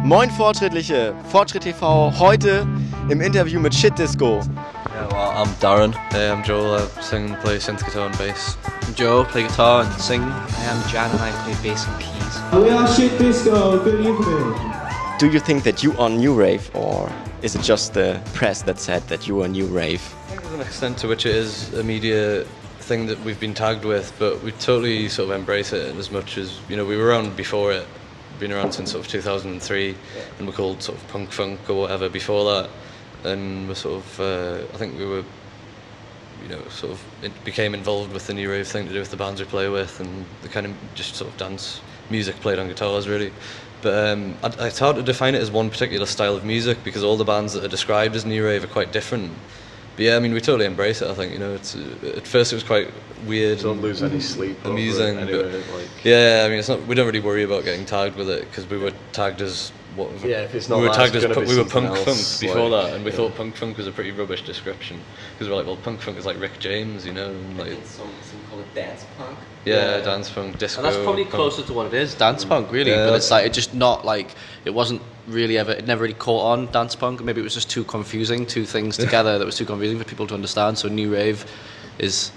Moin Fortschrittliche, Fortschritt TV, heute im Interview mit Shitdisco. Yeah, well, I'm Darren. I'm Joel. I sing and play synth guitar and bass. I'm Joe, play guitar and sing. I am Jan and I play bass and keys. We are Shitdisco, good evening. Do you think that you are new Rave, or is it just the press that said that you are new Rave? I think there's an extent to which it is a media thing that we've been tagged with, but we totally sort of embrace it as much as, you know, we were around before it. Been around since sort of 2003, and we're called sort of Punk-Funk or whatever before that, and we're sort of I think we were, you know, sort of became involved with the new rave thing to do with the bands we play with and the kind of just sort of dance music played on guitars really. But it's hard to define it as one particular style of music because all the bands that are described as new rave are quite different. But yeah, I mean, we totally embrace it. I think, you know, it's at first it was quite weird. Don't lose any sleep. Amusing, anyway, but like. yeah, I mean, it's not. We don't really worry about getting tagged with it because we were tagged as what? Yeah, if it's not we were that, tagged it's as gonna be we were something Punk-Funk else, before like, that, and we thought Punk-Funk was a pretty rubbish description because we were like, well, Punk-Funk is like Rick James, you know, and like Some call it dance punk. yeah, dance punk, disco. And that's probably punk. closer to what it is, dance punk really, Yeah. but it's like, it just not like, it wasn't really ever, it never really caught on, dance punk, maybe it was just too confusing, two things together that was too confusing for people to understand, so new rave is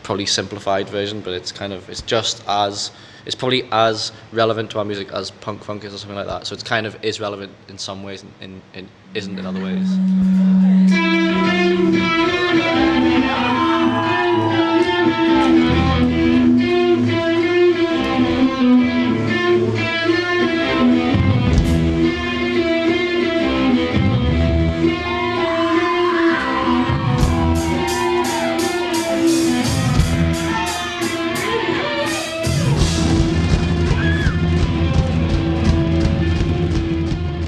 probably simplified version, but it's kind of, it's just as, it's probably as relevant to our music as punk funk is or something like that, so it's kind of is relevant in some ways and isn't in other ways.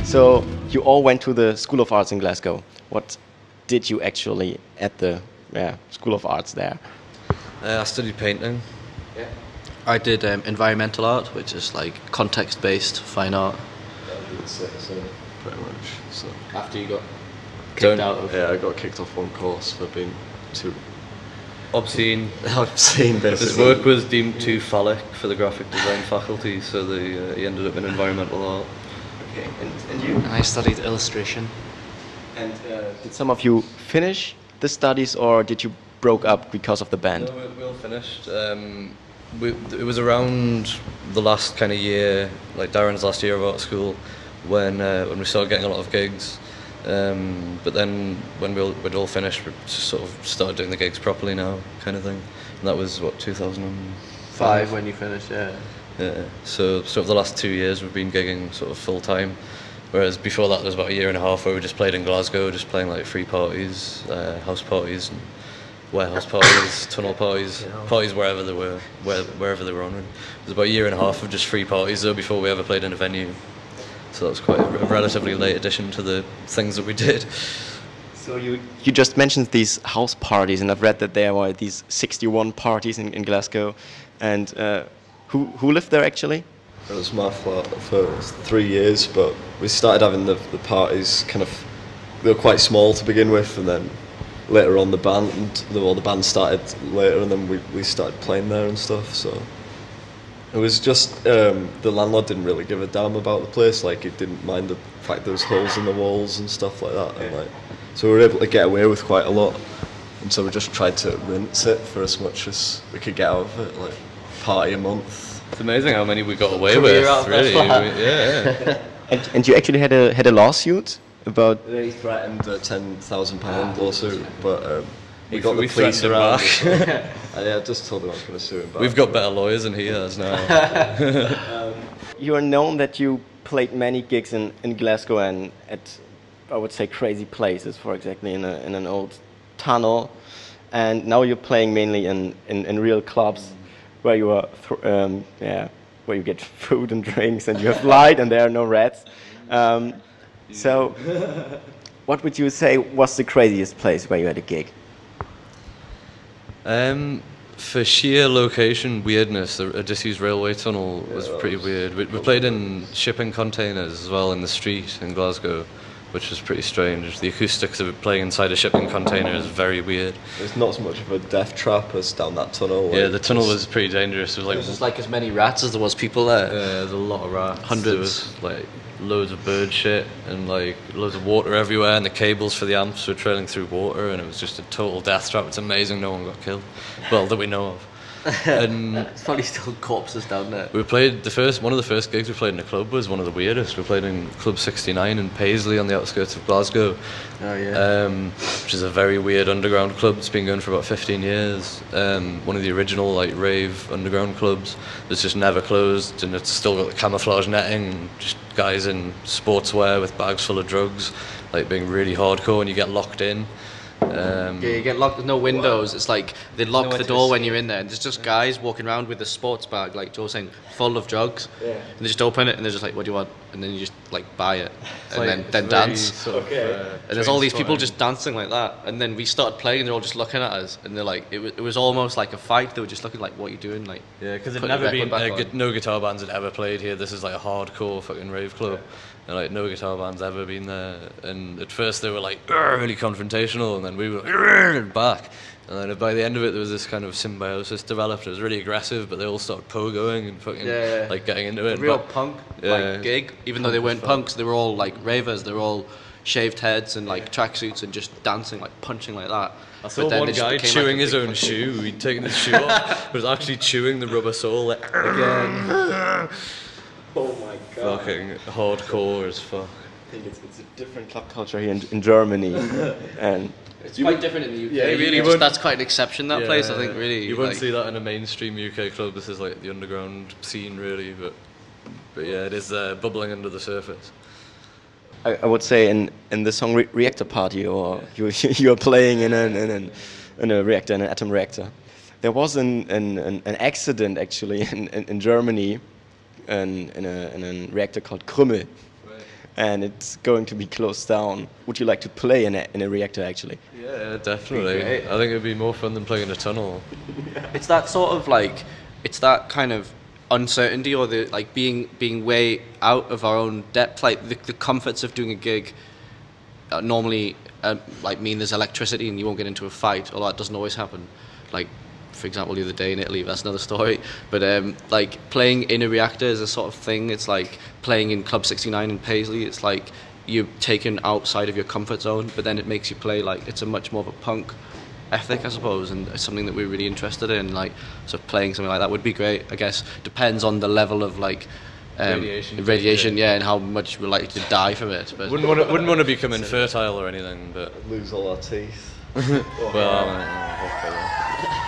So you all went to the School of Arts in Glasgow. What did you actually at the School of Arts there? I studied painting. Yeah. I did environmental art, which is like context-based fine art. So pretty much. So After you got kicked out of... yeah, I got kicked off one course for being too Obscene. obscene, His basically. work was deemed too phallic for the graphic design faculty, so he ended up in environmental art. Okay, and you? I studied illustration. And did some of you finish the studies, or did you broke up because of the band? No, we all finished. It was around the last kind of year, like Darren's last year of art school, when we started getting a lot of gigs. But then when we'd all finished, we just sort of started doing the gigs properly now, kind of thing. And that was what, 2005 when you finished, yeah. Yeah. So sort of the last 2 years we've been gigging sort of full time. Whereas before that there was about a year and a half where we just played in Glasgow, just playing like free parties, house parties, and warehouse parties, tunnel parties, parties wherever they were, wherever they were on. It was about a year and a half of just free parties though before we ever played in a venue. So that was quite a relatively late addition to the things that we did. So you just mentioned these house parties, and I've read that there were these 61 parties in Glasgow, and who lived there actually? It was my flat for 3 years, but we started having the parties kind of, they were quite small to begin with, and then later on the band started later, and then we started playing there and stuff. So it was just the landlord didn't really give a damn about the place. Like, he didn't mind the fact there was holes in the walls and stuff like that, and like, so we were able to get away with quite a lot. And so we just tried to rinse it for as much as we could get out of it, like party a month. It's amazing how many we got away Career with, out really. there. Yeah. And you actually had a lawsuit about? They threatened a £10,000 lawsuit, but we got the we police threatened around. him back. I just told them I was going to sue him back. We've got better lawyers than he has now. You are known that you played many gigs in Glasgow and at, I would say, crazy places. For exactly in an old tunnel, and now you're playing mainly in real clubs where you are where you get food and drinks and you have light and there are no rats. So, what would you say was the craziest place where you had a gig? For sheer location weirdness, a disused railway tunnel was pretty weird. We played in shipping containers as well in the street in Glasgow, which was pretty strange. The acoustics of it playing inside a shipping container is very weird. There's not as much of a death trap as down that tunnel. Yeah, the tunnel was pretty dangerous. There was like as many rats as there was people there. Yeah, there's a lot of rats. Hundreds. There was like loads of bird shit and like loads of water everywhere, and the cables for the amps were trailing through water, and it was just a total death trap. It's amazing no one got killed. Well, that we know of. And it's probably still corpses down there. we played one of the first gigs we played in a club was one of the weirdest. We played in Club 69 in Paisley on the outskirts of Glasgow. Oh yeah. Which is a very weird underground club. It's been going for about 15 years. One of the original like rave underground clubs that's just never closed, and it's still got the camouflage netting, and just guys in sportswear with bags full of drugs, like being really hardcore, and you get locked in. Yeah, you get locked. There's no windows. It's like they lock the door when you're in there, and there's just guys walking around with a sports bag, like Joe was saying, full of drugs. Yeah. And they just open it, and they're just like, "What do you want?" And then you just like buy it, and then dance. Sort of, and there's all these people just dancing like that, and then we started playing, and they're all just looking at us, and they're like, it was almost like a fight. They were just looking like, "What are you doing?" Like, yeah, because it'd never been no guitar bands had ever played here. This is like a hardcore fucking rave club. Yeah. And like no guitar band's ever been there, and at first they were like really confrontational, and then we were like back, and then by the end of it there was this kind of symbiosis developed. It was really aggressive, but they all started pogoing and fucking like getting into it. A real punk like gig, even though they weren't punks, they were all like ravers. They were all shaved heads and like tracksuits and just dancing, like punching like that. I saw one guy chewing his own shoe. He'd taken his shoe off, but was actually chewing the rubber sole again. Oh my god. Fucking hardcore as fuck. I think it's a different club culture here in Germany. And it's quite different in the UK. Yeah, really, that's quite an exception, that place, I think, really. You won't see that in a mainstream UK club. This is like the underground scene, really. But yeah, it is bubbling under the surface. I would say in the song Reactor Party, or you are playing in a reactor, in an atom reactor. There was an accident actually in Germany. In a reactor called Krümmel, and it's going to be closed down. Would you like to play in a reactor actually? Yeah, definitely. I think it'd be more fun than playing in a tunnel. It's that sort of like, it's that kind of uncertainty, or the like being way out of our own depth. Like the comforts of doing a gig normally like mean there's electricity and you won't get into a fight, although that doesn't always happen. Like, for example, the other day in Italy, that's another story. But like playing in a reactor is a sort of thing. It's like playing in Club 69 in Paisley. It's like you're taken outside of your comfort zone, but then it makes you play like it's a much more of a punk ethic, I suppose, and it's something that we're really interested in. Like, so playing something like that would be great. I guess depends on the level of like radiation, yeah, and how much we're likely to die from it. But wouldn't want to become infertile or anything, but lose all our teeth. well, hopefully.